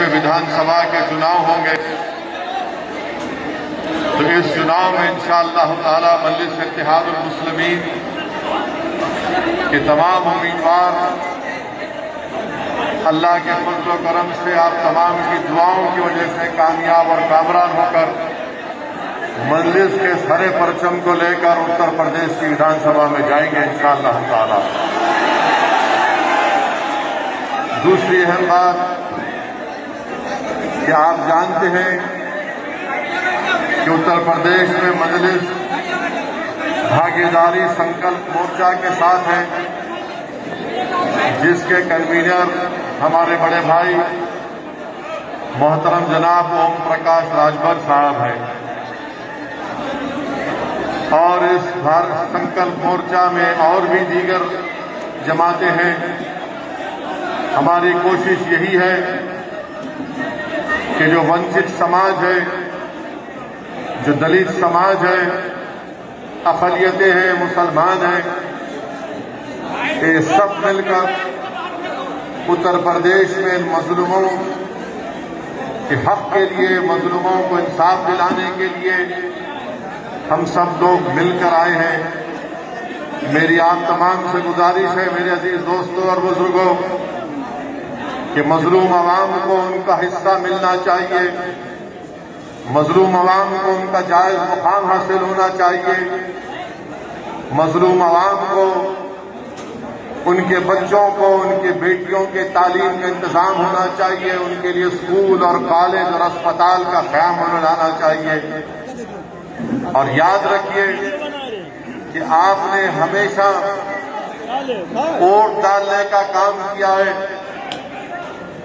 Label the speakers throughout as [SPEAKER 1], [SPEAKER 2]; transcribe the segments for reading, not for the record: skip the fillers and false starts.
[SPEAKER 1] में विधानसभा के चुनाव होंगे, तो इस चुनाव में इंशाअल्लाह ताला मजलिस इत्तेहादुल मुस्लिमीन के तमाम उम्मीदवार अल्लाह के फज़्ल व करम से आप तमाम की दुआओं की वजह से कामयाब और कामरान होकर मजलिस के हरे परचम को लेकर उत्तर प्रदेश की विधानसभा में जाएंगे इंशाअल्लाह ताला। दूसरी अहम बात कि आप जानते हैं कि उत्तर प्रदेश में मजलिस भागीदारी संकल्प मोर्चा के साथ है, जिसके कन्वीनर हमारे बड़े भाई मोहतरम जनाब ओम प्रकाश राजभर साहब हैं। और इस भारत संकल्प मोर्चा में और भी दीगर जमातें हैं। हमारी कोशिश यही है कि जो वंचित समाज है, जो दलित समाज है, अक़लियतें हैं, मुसलमान हैं, ये सब मिलकर उत्तर प्रदेश में मजलूमों के हक के लिए, मजलूमों को इंसाफ दिलाने के लिए हम सब लोग मिलकर आए हैं। मेरी आप तमाम से गुजारिश है मेरे अजीज दोस्तों और बुजुर्गों कि मजलूम अवाम को उनका हिस्सा मिलना चाहिए, मजलूम अवाम को उनका जायज मुकाम हासिल होना चाहिए, मजलूम अवाम को उनके बच्चों को, उनके बेटियों के तालीम का इंतजाम होना चाहिए, उनके लिए स्कूल और कॉलेज और अस्पताल का क़याम होना चाहिए। और याद रखिए कि आपने हमेशा वोट डालने का काम किया है,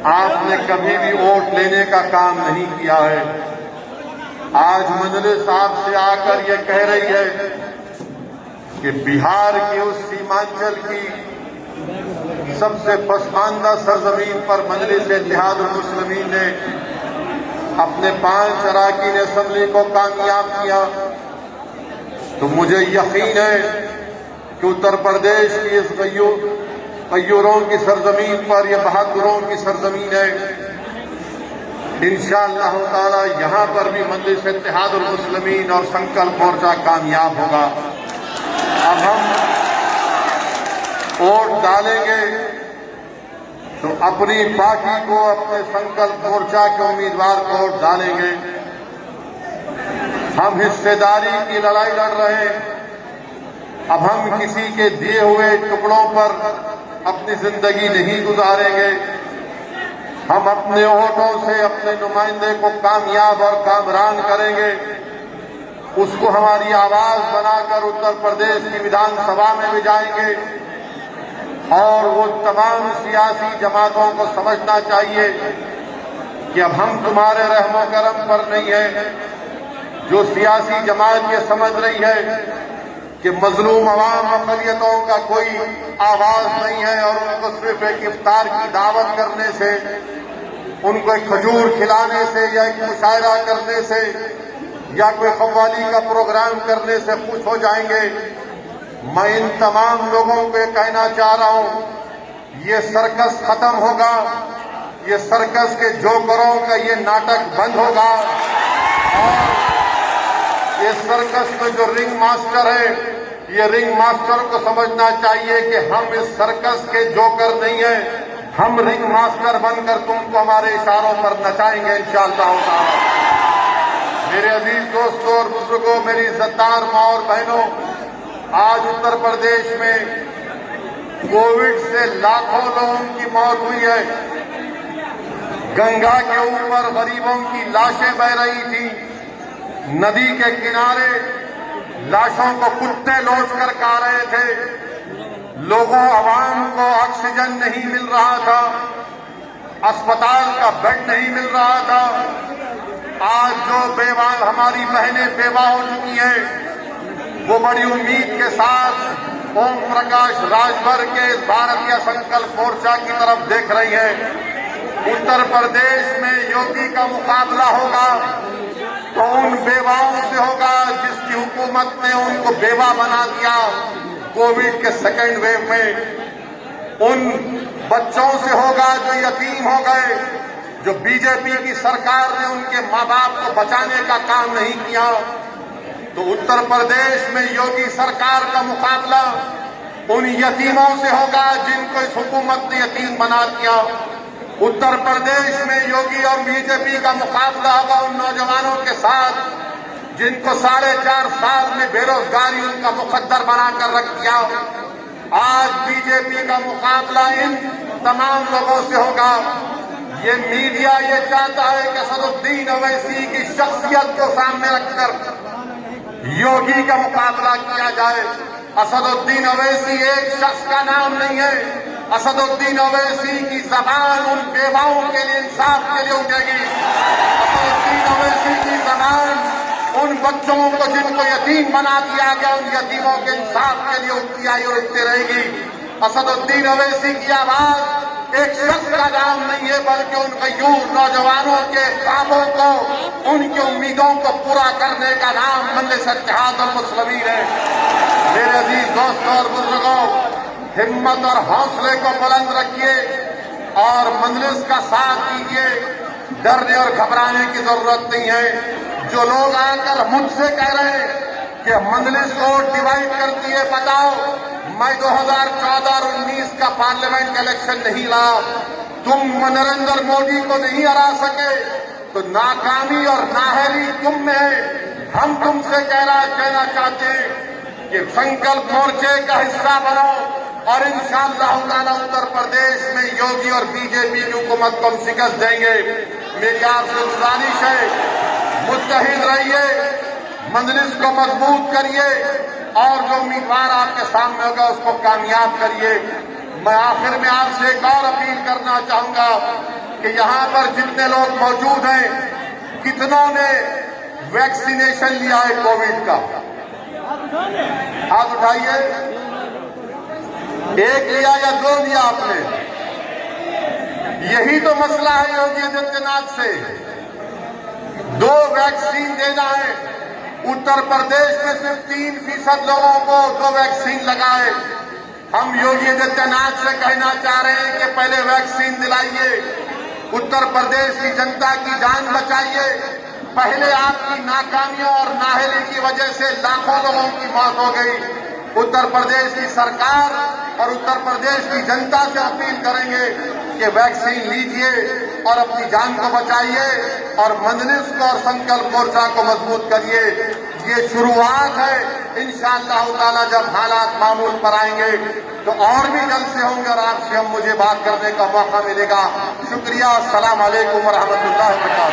[SPEAKER 1] आपने कभी भी वोट लेने का काम नहीं किया है। आज मजलिस आपसे आकर ये कह रही है कि बिहार की उस सीमांचल की सबसे पसमानदा सरजमीन पर मजलिस इत्तेहादुल मुस्लिमीन ने अपने 5 अराकीन असेंबली को कामयाब किया, तो मुझे यकीन है कि उत्तर प्रदेश की इस गय्यूरों की सरजमीन पर, यह बहादुरों की सरजमीन है, इंशाअल्लाह ताला यहां पर भी मजलिस इत्तेहादुल मुस्लिमीन और संकल्प मोर्चा कामयाब होगा। अब हम वोट डालेंगे तो अपनी पार्टी को, अपने संकल्प मोर्चा के उम्मीदवार को वोट डालेंगे। हम हिस्सेदारी की लड़ाई लड़ रहे हैं। अब हम किसी के दिए हुए टुकड़ों पर अपनी जिंदगी नहीं गुजारेंगे। हम अपने वोटों से अपने नुमाइंदे को कामयाब और कामरान करेंगे, उसको हमारी आवाज बनाकर उत्तर प्रदेश की विधानसभा में भी जाएंगे। और वो तमाम सियासी जमातों को समझना चाहिए कि अब हम तुम्हारे रहमो करम पर नहीं है। जो सियासी जमात ये समझ रही है कि मजलूम अवाम अक़लियतों का कोई आवाज नहीं है और उनको सिर्फ एक इफ्तार की दावत करने से, उनको एक खजूर खिलाने से या एक मुशायरा करने से या कोई कव्वाली का प्रोग्राम करने से खुश हो जाएंगे। मैं इन तमाम लोगों को कहना चाह रहा हूं, ये सर्कस खत्म होगा, ये सर्कस के जोकरों का ये नाटक बंद होगा। और ये सर्कस में जो रिंग मास्टर है, ये रिंग मास्टर को समझना चाहिए कि हम इस सर्कस के जोकर नहीं है, हम रिंग मास्टर बनकर तुमको हमारे इशारों पर नचाएंगे इंशाअल्लाह ताला। मेरे अजीज दोस्तों और बुजुर्गों, मेरी इज्जतदार माँ और बहनों, आज उत्तर प्रदेश में कोविड से लाखों लोगों की मौत हुई है। गंगा के ऊपर गरीबों की लाशें बह रही थी, नदी के किनारे लाशों को कुत्ते लौट कर खा रहे थे, लोगों अवाम को ऑक्सीजन नहीं मिल रहा था, अस्पताल का बेड नहीं मिल रहा था। आज जो बेवा हमारी बहनें बेवा हो चुकी हैं, वो बड़ी उम्मीद के साथ ओम प्रकाश राजभर के भारतीय संकल्प मोर्चा की तरफ देख रही है। उत्तर प्रदेश में योगी का मुकाबला होगा तो उन बेवाओं से होगा जिसकी हुकूमत ने उनको बेवा बना दिया कोविड के सेकेंड वेव में। उन बच्चों से होगा जो यतीम हो गए, जो बीजेपी की सरकार ने उनके मां बाप को बचाने का काम नहीं किया, तो उत्तर प्रदेश में योगी सरकार का मुकाबला उन यतीमों से होगा जिनको इस हुकूमत ने यतीम बना दिया। उत्तर प्रदेश में योगी और बीजेपी का मुकाबला होगा उन नौजवानों के साथ जिनको 4.5 साल में बेरोजगारी उनका मुकद्दर बनाकर रख दिया। आज बीजेपी का मुकाबला इन तमाम लोगों से होगा। ये मीडिया ये चाहता है कि असदुद्दीन ओवैसी की शख्सियत को सामने रखकर योगी का मुकाबला किया जाए। असदुद्दीन ओवैसी एक शख्स का नाम नहीं है। असदुद्दीन ओवैसी की जबान उन बेवाओं के लिए, इंसाफ के लिए उठेगी। असदुद्दीन ओवैसी की जबान उन बच्चों को जिनको यतीम बना दिया गया, उन यतीमों के इंसाफ के लिए उठती आई और उठती रहेगी। असदुद्दीन ओवैसी की आवाज एक शख्स का नाम नहीं है, बल्कि उन गयूर नौजवानों के ख्वाबों को, उनकी उम्मीदों को पूरा करने का नाम मजलिस इत्तेहाद और मुस्लिमीन है। मेरे अजीज दोस्तों और बुजुर्गों, हिम्मत और हौसले को बुलंद रखिए और मजलिस का साथ दीजिए। डरने और घबराने की जरूरत नहीं है। जो लोग आकर मुझसे कह रहे हैं कि मजलिस को डिवाइड करती है, बताओ मैं 2014 और 19 का पार्लियामेंट का इलेक्शन नहीं लड़ा, तुम नरेंद्र मोदी को नहीं हरा सके, तो नाकामी और नाहरी तुम में है। हम तुमसे कहना चाहते हैं कि संकल्प मोर्चे का हिस्सा बनो और इंशाअल्लाह ताला उत्तर प्रदेश में योगी और बीजेपी की हुकूमत को हम शिकस्त देंगे। मेरी आपसे गुजारिश है, मुत्तहिद रहिए, मजलिस को मजबूत करिए और जो उम्मीदवार आपके सामने होगा उसको कामयाब करिए। मैं आखिर में आपसे एक और अपील करना चाहूंगा कि यहां पर जितने लोग मौजूद हैं, कितनों ने वैक्सीनेशन लिया है कोविड का? हाथ उठाइए। एक लिया या 2 लिया आपने? यही तो मसला है योगी आदित्यनाथ से। 2 वैक्सीन देना है। उत्तर प्रदेश में सिर्फ 3% लोगों को 2 वैक्सीन लगाए। हम योगी आदित्यनाथ से कहना चाह रहे हैं कि पहले वैक्सीन दिलाइए, उत्तर प्रदेश की जनता की जान बचाइए। पहले आपकी नाकामियों और नाअहली की वजह से लाखों लोगों की मौत हो गई। उत्तर प्रदेश की सरकार और उत्तर प्रदेश की जनता से अपील करेंगे कि वैक्सीन लीजिए और अपनी जान को बचाइए और मजलिस को और संकल्प मोर्चा को मजबूत करिए। ये शुरुआत है। इंशाअल्लाह ताला जब हालात मामूल पर आएंगे तो और भी जलसे होंगे और आपसे मुझे बात करने का मौका मिलेगा। शुक्रिया। अस्सलाम वालेकुम व रहमतुल्लाहि व बरकातहू।